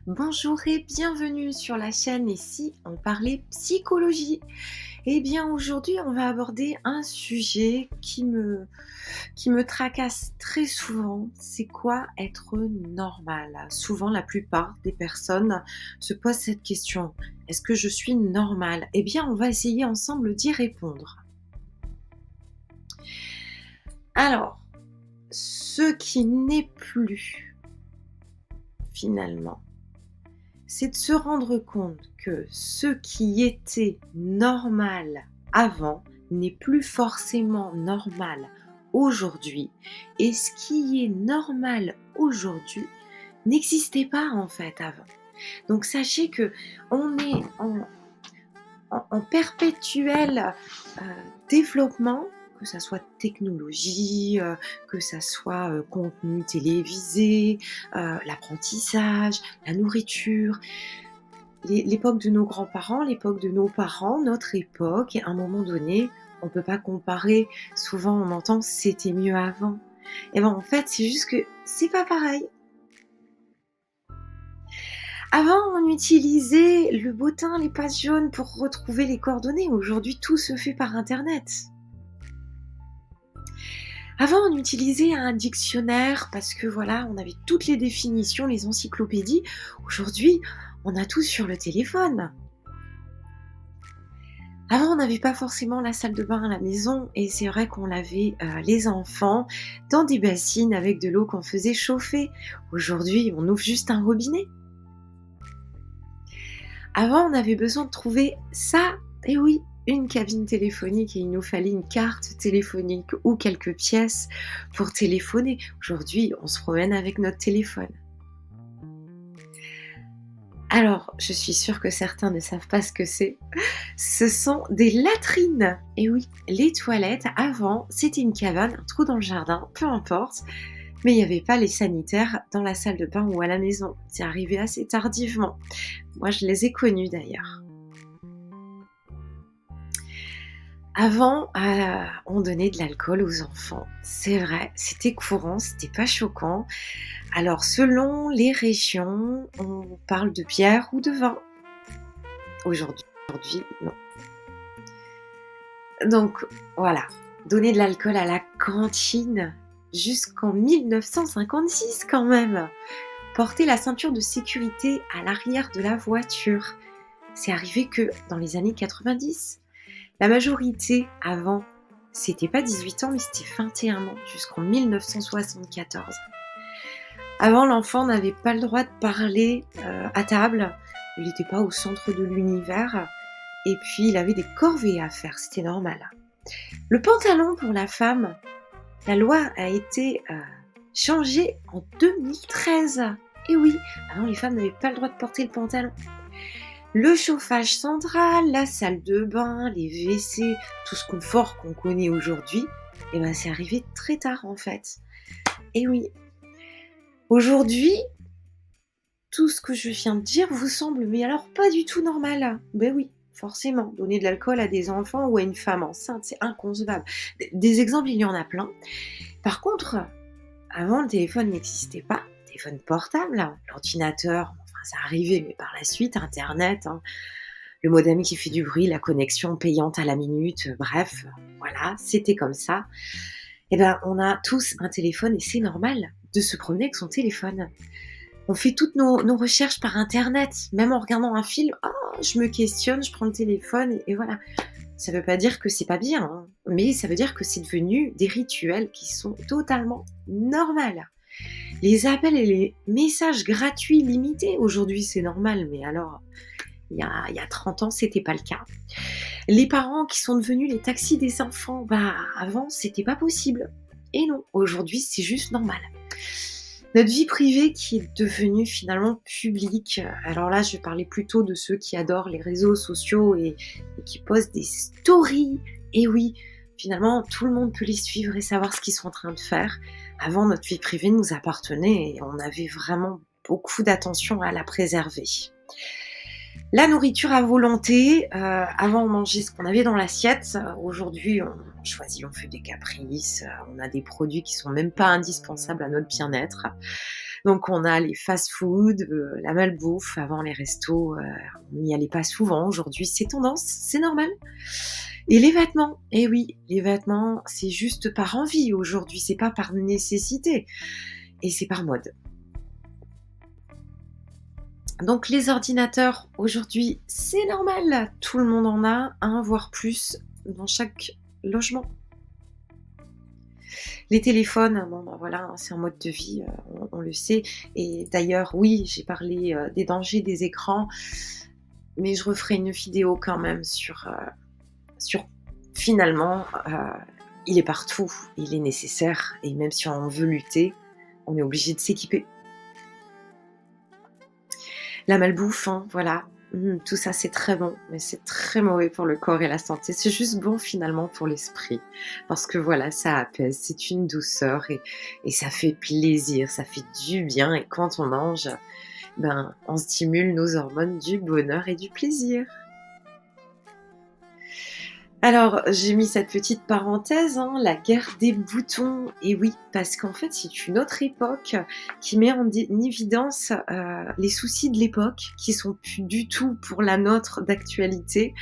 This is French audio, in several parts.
Bonjour et bienvenue sur la chaîne Et si on parlait psychologie? Eh bien aujourd'hui on va aborder un sujet qui me tracasse très souvent. C'est quoi être normal? Souvent la plupart des personnes se posent cette question. Est-ce que je suis normale? Eh bien on va essayer ensemble d'y répondre. Alors, ce qui n'est plus finalement, c'est de se rendre compte que ce qui était normal avant n'est plus forcément normal aujourd'hui et ce qui est normal aujourd'hui n'existait pas en fait avant. Donc sachez que on est en perpétuel développement, que ça soit technologie, que ça soit contenu télévisé, l'apprentissage, la nourriture, l'époque de nos grands-parents, l'époque de nos parents, notre époque, à un moment donné, on peut pas comparer. Souvent, on entend: «C'était mieux avant». Et ben, en fait, c'est juste que c'est pas pareil. Avant, on utilisait le bottin, les pages jaunes pour retrouver les coordonnées. Aujourd'hui, tout se fait par internet. Avant, on utilisait un dictionnaire parce que voilà, on avait toutes les définitions, les encyclopédies. Aujourd'hui, on a tout sur le téléphone. Avant, on n'avait pas forcément la salle de bain à la maison et c'est vrai qu'on lavait, les enfants dans des bassines avec de l'eau qu'on faisait chauffer. Aujourd'hui, on ouvre juste un robinet. Avant, on avait besoin de trouver ça, et oui, une cabine téléphonique et il nous fallait une carte téléphonique ou quelques pièces pour téléphoner. Aujourd'hui, on se promène avec notre téléphone. Alors, je suis sûre que certains ne savent pas ce que c'est. Ce sont des latrines. Et oui, les toilettes, avant, c'était une cabane, un trou dans le jardin, peu importe, mais il n'y avait pas les sanitaires dans la salle de bain ou à la maison. C'est arrivé assez tardivement. Moi, je les ai connus d'ailleurs. Avant, on donnait de l'alcool aux enfants. C'est vrai, c'était courant, c'était pas choquant. Alors selon les régions, on parle de bière ou de vin. Aujourd'hui, non. Donc voilà, donner de l'alcool à la cantine jusqu'en 1956 quand même. Porter la ceinture de sécurité à l'arrière de la voiture. C'est arrivé que dans les années 90. La majorité avant, c'était pas 18 ans, mais c'était 21 ans jusqu'en 1974. Avant, l'enfant n'avait pas le droit de parler, à table. Il n'était pas au centre de l'univers et puis il avait des corvées à faire, c'était normal. Le pantalon pour la femme, la loi a été, changée en 2013. Et oui, avant les femmes n'avaient pas le droit de porter le pantalon. Le chauffage central, la salle de bain, les WC, tout ce confort qu'on connaît aujourd'hui, et ben, c'est arrivé très tard en fait. Et oui, aujourd'hui, tout ce que je viens de dire vous semble, mais alors pas du tout normal. Ben oui, forcément, donner de l'alcool à des enfants ou à une femme enceinte, c'est inconcevable. Des exemples, il y en a plein. Par contre, avant, le téléphone n'existait pas, téléphone portable, l'ordinateur, enfin ça arrivait, mais par la suite, internet, hein, le modem qui fait du bruit, la connexion payante à la minute, bref, voilà, c'était comme ça. Et ben, on a tous un téléphone et c'est normal de se promener avec son téléphone. On fait toutes nos recherches par internet, même en regardant un film, oh, je me questionne, je prends le téléphone et voilà. Ça veut pas dire que c'est pas bien, hein, mais ça veut dire que c'est devenu des rituels qui sont totalement normaux. Les appels et les messages gratuits limités, aujourd'hui c'est normal, mais alors il y a 30 ans, c'était pas le cas. Les parents qui sont devenus les taxis des enfants, bah, avant, c'était pas possible. Et non, aujourd'hui, c'est juste normal. Notre vie privée qui est devenue finalement publique. Alors là, je vais parler plutôt de ceux qui adorent les réseaux sociaux et qui postent des stories. Et oui, finalement, tout le monde peut les suivre et savoir ce qu'ils sont en train de faire. Avant, notre vie privée nous appartenait et on avait vraiment beaucoup d'attention à la préserver. La nourriture à volonté, avant on mangeait ce qu'on avait dans l'assiette, aujourd'hui on choisit, on fait des caprices, on a des produits qui sont même pas indispensables à notre bien-être. Donc on a les fast-food, la malbouffe. Avant les restos, on n'y allait pas souvent. Aujourd'hui, c'est tendance, c'est normal. Et les vêtements, eh oui, les vêtements, c'est juste par envie aujourd'hui, c'est pas par nécessité et c'est par mode. Donc les ordinateurs, aujourd'hui, c'est normal, tout le monde en a un, voire plus, dans chaque logement. Les téléphones, bon, bah, voilà, hein, c'est un mode de vie, on le sait. Et d'ailleurs, oui, j'ai parlé, des dangers des écrans, mais je referai une vidéo quand même sur finalement, il est partout, il est nécessaire et même si on veut lutter, on est obligé de s'équiper. La malbouffe, hein, voilà, tout ça c'est très bon, mais c'est très mauvais pour le corps et la santé. C'est juste bon finalement pour l'esprit parce que voilà, ça apaise, c'est une douceur et ça fait plaisir, ça fait du bien et quand on mange, ben, on stimule nos hormones du bonheur et du plaisir. Alors, j'ai mis cette petite parenthèse, hein, la guerre des boutons et oui, parce qu'en fait, c'est une autre époque qui met en évidence, les soucis de l'époque qui sont plus du tout pour la nôtre d'actualité.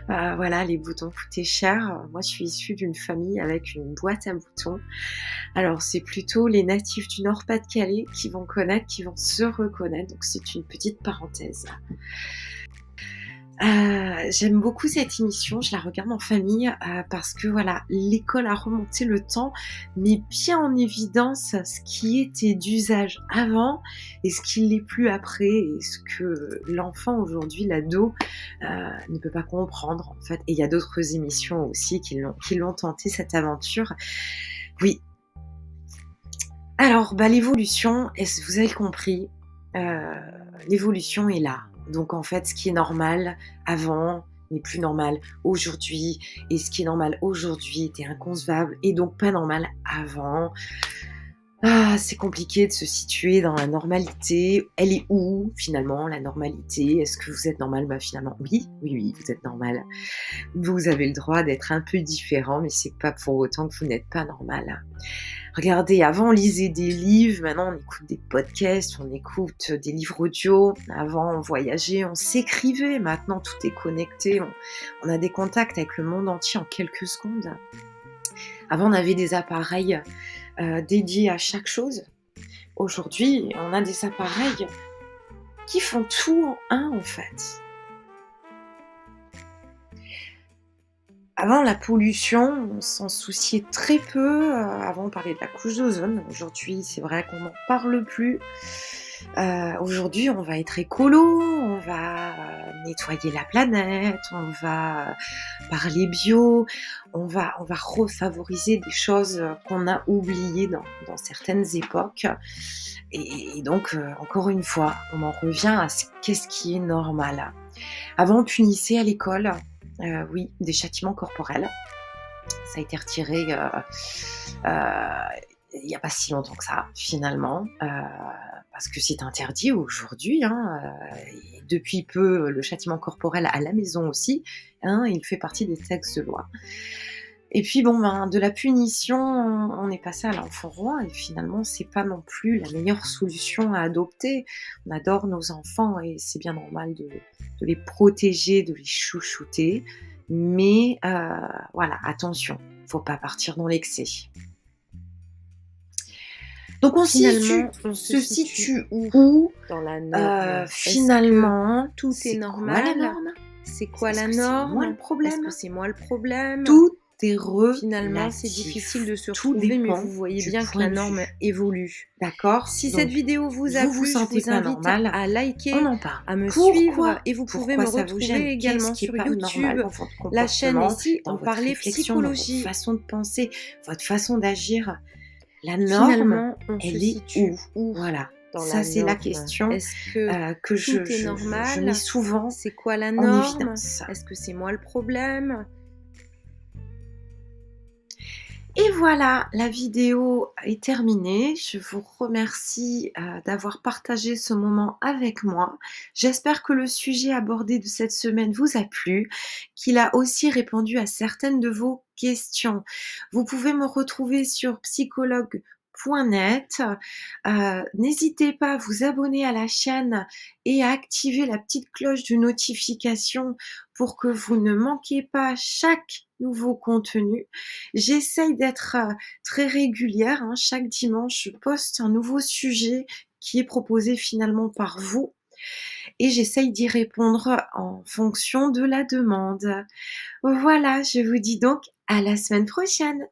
Voilà, les boutons coûtaient cher. Moi, je suis issue d'une famille avec une boîte à boutons. Alors, c'est plutôt les natifs du Nord-Pas-de-Calais qui vont connaître, qui vont se reconnaître, donc c'est une petite parenthèse. J'aime beaucoup cette émission, je la regarde en famille, parce que voilà, l'école a remonté le temps, met bien en évidence ce qui était d'usage avant et ce qui l'est plus après et ce que l'enfant aujourd'hui, l'ado, ne peut pas comprendre en fait. Et il y a d'autres émissions aussi qui l'ont tenté cette aventure. Oui. Alors, bah, l'évolution, vous avez compris, l'évolution est là. Donc en fait, ce qui est normal avant n'est plus normal aujourd'hui et ce qui est normal aujourd'hui était inconcevable et donc pas normal avant. C'est compliqué de se situer dans la normalité. Elle est où finalement la normalité? Est-ce que vous êtes normal? Bah, finalement oui, oui, oui, vous êtes normal. Vous avez le droit d'être un peu différent, mais c'est pas pour autant que vous n'êtes pas normal. Regardez, avant on lisait des livres, maintenant on écoute des podcasts, on écoute des livres audio. Avant on voyageait, on s'écrivait. Maintenant tout est connecté, on a des contacts avec le monde entier en quelques secondes. Avant on avait des appareils dédiés à chaque chose. Aujourd'hui, on a des appareils qui font tout en un en fait. Avant, la pollution, on s'en souciait très peu. Avant, on parlait de la couche d'ozone. Aujourd'hui, c'est vrai qu'on n'en parle plus. Aujourd'hui, on va être écolo, on va nettoyer la planète, on va parler bio, on va refavoriser des choses qu'on a oubliées dans certaines époques. Et donc, encore une fois, on en revient à qu'est-ce qui est normal. Avant, on punissait à l'école. Oui, des châtiments corporels. Ça a été retiré il n'y a pas si longtemps que ça, finalement, parce que c'est interdit aujourd'hui. Hein, et depuis peu, le châtiment corporel à la maison aussi, hein, il fait partie des textes de loi. Et puis bon, ben, de la punition, on est passé à l'enfant roi et finalement, c'est pas non plus la meilleure solution à adopter. On adore nos enfants et c'est bien normal de les protéger, de les chouchouter. Mais voilà, attention, faut pas partir dans l'excès. Donc on se situe où dans la norme? finalement, tout est normal? Quoi, la norme? C'est quoi la Est-ce que c'est norme? moi le problème? Est-ce que c'est moi le problème? Tout est relatif. Finalement, c'est difficile de se Tout retrouver, mais dépend vous voyez du bien que point la de norme vue. évolue. D'accord? Si Donc, cette vidéo vous a vous plu, je sentez vous pas invite normal, à on liker, en parle. à me Pourquoi? suivre et vous pouvez Pourquoi me ça vous retrouver gêne? également Qu'est-ce qui est sur pas normal YouTube, dans votre la chaîne comportement, ici, dans on votre parlait réflexion, dans votre psychologie. façon de penser, votre façon d'agir? La norme, Finalement, on se elle est situe où? où Voilà, dans ça la c'est la norme? question Est-ce que que tout est je mets normal? souvent C'est quoi la en norme? évidence. Est-ce que c'est moi le problème? Et voilà, la vidéo est terminée. Je vous remercie d'avoir partagé ce moment avec moi. J'espère que le sujet abordé de cette semaine vous a plu, qu'il a aussi répondu à certaines de vos questions. Vous pouvez me retrouver sur psychologue N'hésitez pas à vous abonner à la chaîne et à activer la petite cloche de notification pour que vous ne manquiez pas chaque nouveau contenu. J'essaye d'être, très régulière, hein. Chaque dimanche, je poste un nouveau sujet qui est proposé finalement par vous et j'essaye d'y répondre en fonction de la demande. Voilà, je vous dis donc à la semaine prochaine.